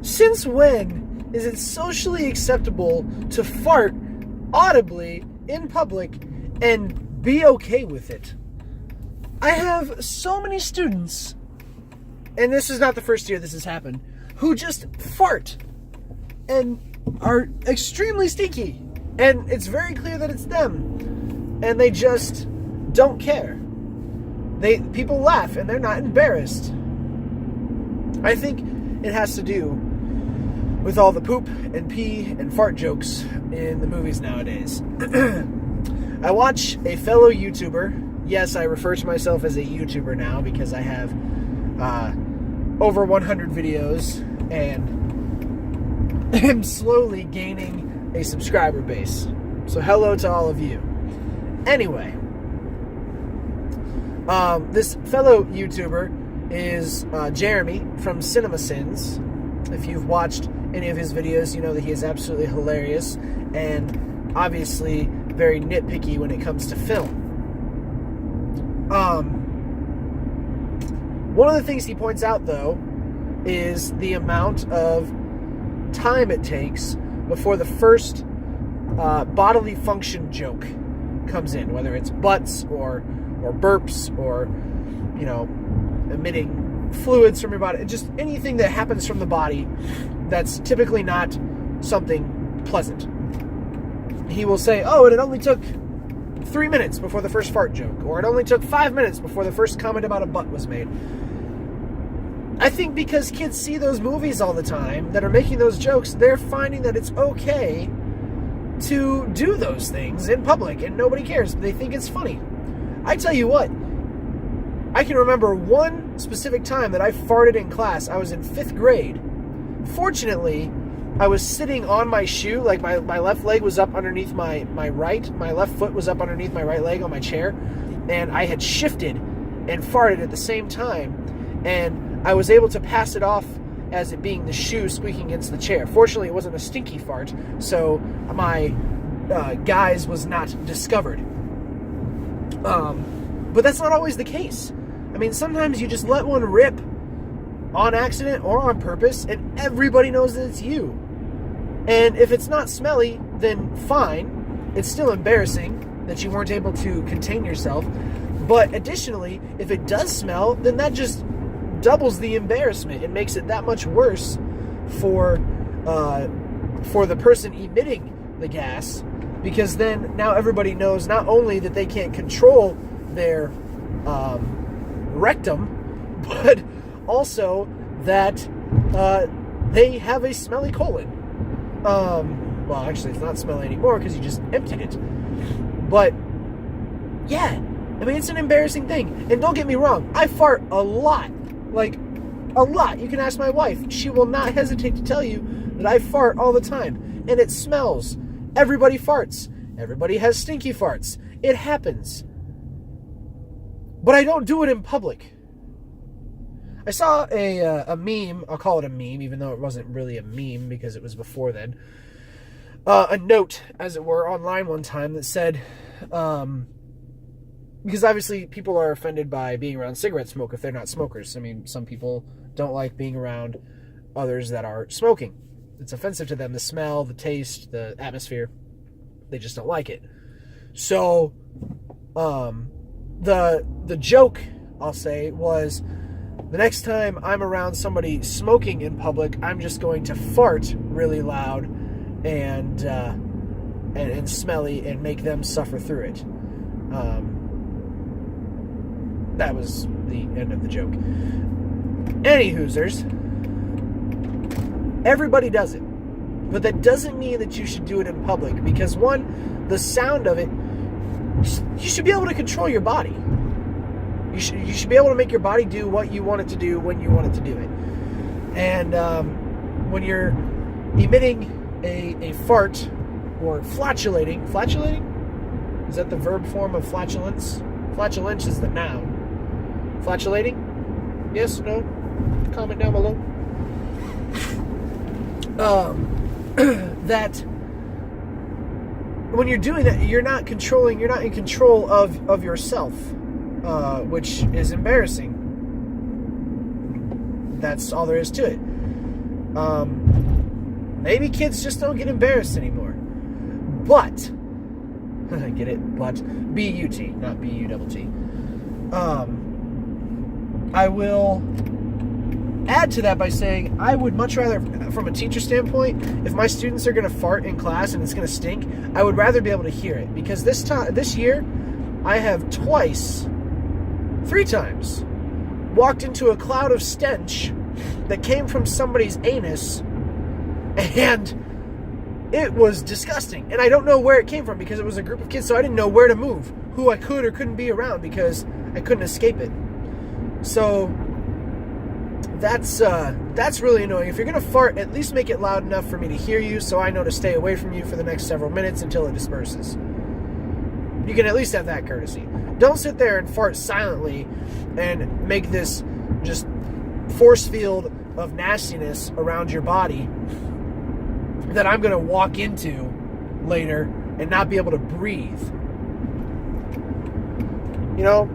Since when is it socially acceptable to fart audibly in public and be okay with it? I have so many students, and this is not the first year this has happened, who just fart and are extremely stinky. And it's very clear that it's them. And they just don't care. People laugh and they're not embarrassed. I think it has to do with all the poop and pee and fart jokes in the movies nowadays. I watch a fellow YouTuber. Yes, I refer to myself as a YouTuber now because I have over 100 videos and am slowly gaining a subscriber base. So hello to all of you. Anyway, this fellow YouTuber is Jeremy from CinemaSins. If you've watched any of his videos, you know that he is absolutely hilarious and obviously very nitpicky when it comes to film. One of the things he points out, though, is the amount of time it takes before the first bodily function joke comes in, whether it's butts or burps or, you know, emitting fluids from your body, just anything that happens from the body that's typically not something pleasant. He will say, oh, and it only took 3 minutes before the first fart joke, or it only took 5 minutes before the first comment about a butt was made. I think because kids see those movies all the time that are making those jokes, they're finding that it's okay to do those things in public and nobody cares. They think it's funny. I tell you what, I can remember one specific time that I farted in class. I was in 5th grade. Fortunately, I was sitting on my shoe, like my left leg was up underneath my left foot was up underneath my right leg on my chair, and I had shifted and farted at the same time, and I was able to pass it off as it being the shoe squeaking against the chair. Fortunately, it wasn't a stinky fart, so my guise was not discovered. But that's not always the case. I mean, sometimes you just let one rip on accident or on purpose, and everybody knows that it's you. And if it's not smelly, then fine. It's still embarrassing that you weren't able to contain yourself. But additionally, if it does smell, then that just doubles the embarrassment. It makes it that much worse for the person emitting the gas, because then now everybody knows not only that they can't control their rectum, but also that they have a smelly colon. Well, actually, it's not smelly anymore because you just emptied it. But yeah, I mean, it's an embarrassing thing. And don't get me wrong, I fart a lot. Like, a lot. You can ask my wife. She will not hesitate to tell you that I fart all the time. And it smells. Everybody farts. Everybody has stinky farts. It happens. But I don't do it in public. I saw a meme. I'll call it a meme, even though it wasn't really a meme because it was before then. A note, as it were, online one time that said... because obviously people are offended by being around cigarette smoke if they're not smokers. I mean, some people don't like being around others that are smoking. It's offensive to them, the smell, the taste, the atmosphere. They just don't like it. So, the joke, I'll say, was the next time I'm around somebody smoking in public, I'm just going to fart really loud and smelly and make them suffer through it. That was the end of the joke. Any hoosers, everybody does it. But that doesn't mean that you should do it in public. Because one, the sound of it, you should be able to control your body. You should be able to make your body do what you want it to do when you want it to do it. And when you're emitting a fart or flatulating, is that the verb form of flatulence? Flatulence is the noun. Flatulating? Yes, no? Comment down below. That when you're doing that, you're not in control of yourself, which is embarrassing. That's all there is to it. Maybe kids just don't get embarrassed anymore. But, I get it, but, B-U-T, not B-U-T-T. I will add to that by saying I would much rather, from a teacher standpoint, if my students are going to fart in class and it's going to stink, I would rather be able to hear it. Because this year, I have three times, walked into a cloud of stench that came from somebody's anus, and it was disgusting. And I don't know where it came from because it was a group of kids, so I didn't know where to move, who I could or couldn't be around because I couldn't escape it. So that's really annoying. If you're going to fart, at least make it loud enough for me to hear you so I know to stay away from you for the next several minutes until it disperses. You can at least have that courtesy. Don't sit there and fart silently and make this just force field of nastiness around your body that I'm going to walk into later and not be able to breathe. You know,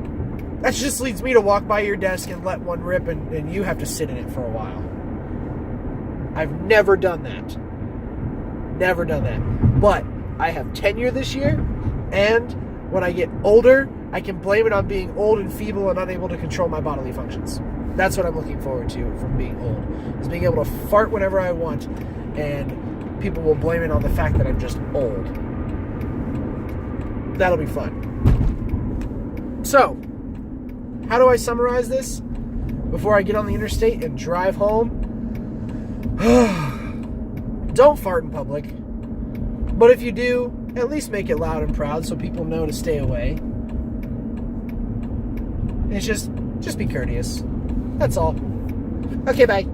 that just leads me to walk by your desk and let one rip and you have to sit in it for a while. I've never done that. Never done that. But I have tenure this year, and when I get older, I can blame it on being old and feeble and unable to control my bodily functions. That's what I'm looking forward to from being old, is being able to fart whenever I want, and people will blame it on the fact that I'm just old. That'll be fun. So, how do I summarize this before I get on the interstate and drive home? Don't fart in public. But if you do, at least make it loud and proud so people know to stay away. It's just be courteous. That's all. Okay, bye.